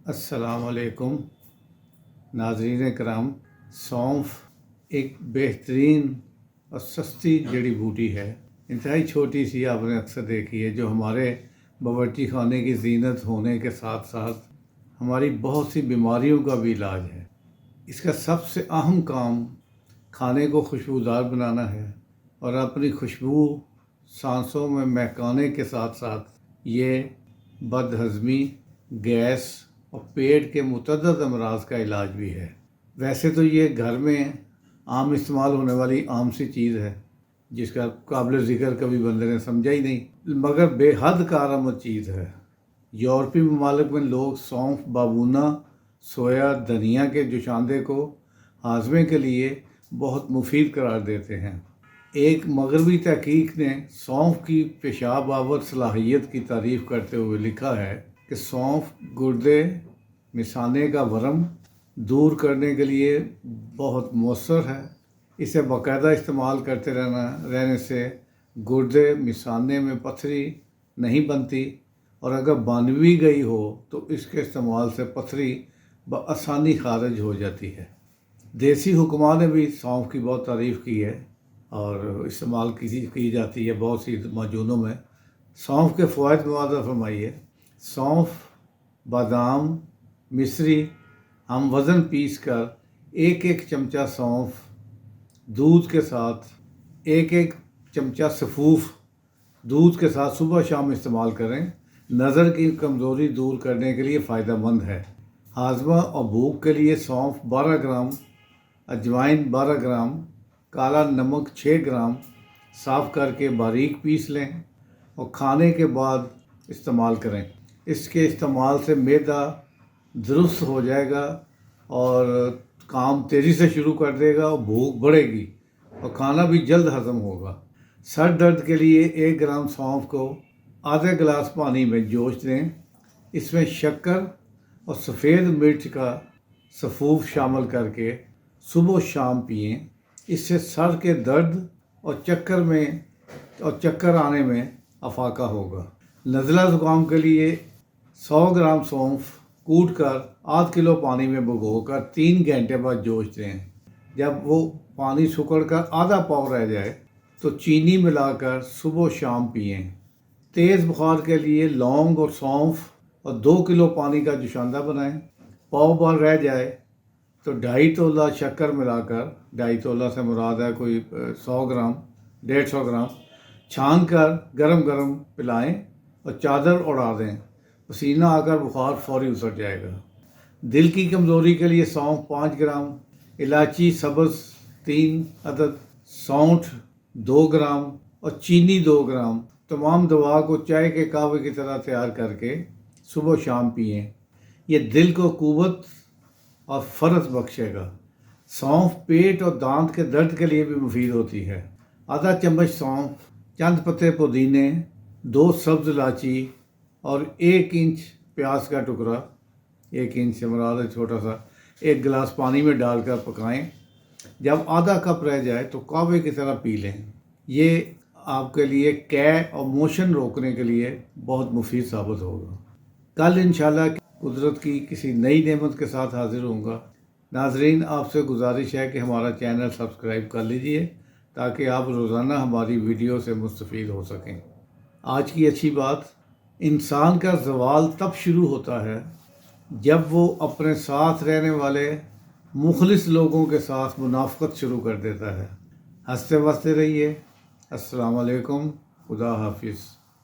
السلام علیکم ناظرین کرام، سونف ایک بہترین اور سستی جڑی بوٹی ہے، انتہائی چھوٹی سی، آپ نے اکثر دیکھی ہے، جو ہمارے باورچی خانے کی زینت ہونے کے ساتھ ساتھ ہماری بہت سی بیماریوں کا بھی علاج ہے۔ اس کا سب سے اہم کام کھانے کو خوشبودار بنانا ہے، اور اپنی خوشبو سانسوں میں مہکانے کے ساتھ ساتھ یہ بد ہضمی، گیس اور پیٹ کے متعدد امراض کا علاج بھی ہے۔ ویسے تو یہ گھر میں عام استعمال ہونے والی عام سی چیز ہے، جس کا قابل ذکر کبھی بندے نے سمجھا ہی نہیں، مگر بے حد کارآمد چیز ہے۔ یورپی ممالک میں لوگ سونف، بابونا، سویا، دھنیا کے جوشاندے کو ہاضمے کے لیے بہت مفید قرار دیتے ہیں۔ ایک مغربی تحقیق نے سونف کی پیشاب آور صلاحیت کی تعریف کرتے ہوئے لکھا ہے کہ سونف گردے مثانے کا ورم دور کرنے کے لیے بہت مؤثر ہے۔ اسے باقاعدہ استعمال کرتے رہنے سے گردے مثانے میں پتھری نہیں بنتی، اور اگر بن بھی گئی ہو تو اس کے استعمال سے پتھری بآسانی خارج ہو جاتی ہے۔ دیسی حکماں نے بھی سونف کی بہت تعریف کی ہے اور استعمال کی جاتی ہے بہت سی معجونوں میں۔ سونف کے فوائد مواضح فرمائیے۔ سونف، بادام، مصری ہم وزن پیس کر ایک چمچہ سونف دودھ کے ساتھ، ایک چمچہ سفوف دودھ کے ساتھ صبح شام استعمال کریں۔ نظر کی کمزوری دور کرنے کے لیے فائدہ مند ہے۔ ہاضمہ اور بھوک کے لیے سونف 12 گرام، اجوائن 12 گرام، کالا نمک 6 گرام صاف کر کے باریک پیس لیں اور کھانے کے بعد استعمال کریں۔ اس کے استعمال سے معدہ درست ہو جائے گا اور کام تیزی سے شروع کر دے گا، اور بھوک بڑھے گی اور کھانا بھی جلد ہضم ہوگا۔ سر درد کے لیے 1 گرام سونف کو آدھے گلاس پانی میں جوش دیں۔ اس میں شکر اور سفید مرچ کا سفوف شامل کر کے صبح و شام پئیں۔ اس سے سر کے درد اور چکر آنے میں افاقہ ہوگا۔ نزلہ زکام کے لیے 100 گرام سونف کوٹ کر آدھ کلو پانی میں بھگو کر 3 گھنٹے بعد جوش دیں۔ جب وہ پانی سکڑ کر آدھا پاؤ رہ جائے تو چینی ملا کر صبح و شام پئیں۔ تیز بخار کے لیے لونگ اور سونف اور 2 کلو پانی کا جوشاندہ بنائیں۔ پاؤ بھر رہ جائے تو 2.5 تولہ شکر ملا کر، 2.5 تولہ سے مراد ہے کوئی 100 گرام، 150 گرام، چھان کر گرم گرم پلائیں اور چادر اڑا دیں۔ پسینہ آ کر بخار فوری اتر جائے گا۔ دل کی کمزوری کے لیے سونف 5 گرام، الائچی سبز 3 عدد، سونٹھ 2 گرام اور چینی 2 گرام، تمام دوا کو چائے کے قہوے کی طرح تیار کر کے صبح و شام پئیں۔ یہ دل کو قوت اور فرت بخشے گا۔ سونف پیٹ اور دانت کے درد کے لیے بھی مفید ہوتی ہے۔ آدھا چمچ سونف، چند پتے پودینے، 2 سبز الائچی اور 1 انچ پیاز کا ٹکڑا، 1 انچ سے مراد ہے چھوٹا سا، 1 گلاس پانی میں ڈال کر پکائیں۔ جب آدھا کپ رہ جائے تو قہوے کی طرح پی لیں۔ یہ آپ کے لیے قے اور موشن روکنے کے لیے بہت مفید ثابت ہوگا۔ کل انشاءاللہ قدرت کی کسی نئی نعمت کے ساتھ حاضر ہوں گا۔ ناظرین، آپ سے گزارش ہے کہ ہمارا چینل سبسکرائب کر لیجئے تاکہ آپ روزانہ ہماری ویڈیو سے مستفید ہو سکیں۔ آج کی اچھی بات: انسان کا زوال تب شروع ہوتا ہے جب وہ اپنے ساتھ رہنے والے مخلص لوگوں کے ساتھ منافقت شروع کر دیتا ہے۔ ہنستے بستے رہیے۔ السلام علیکم، خدا حافظ۔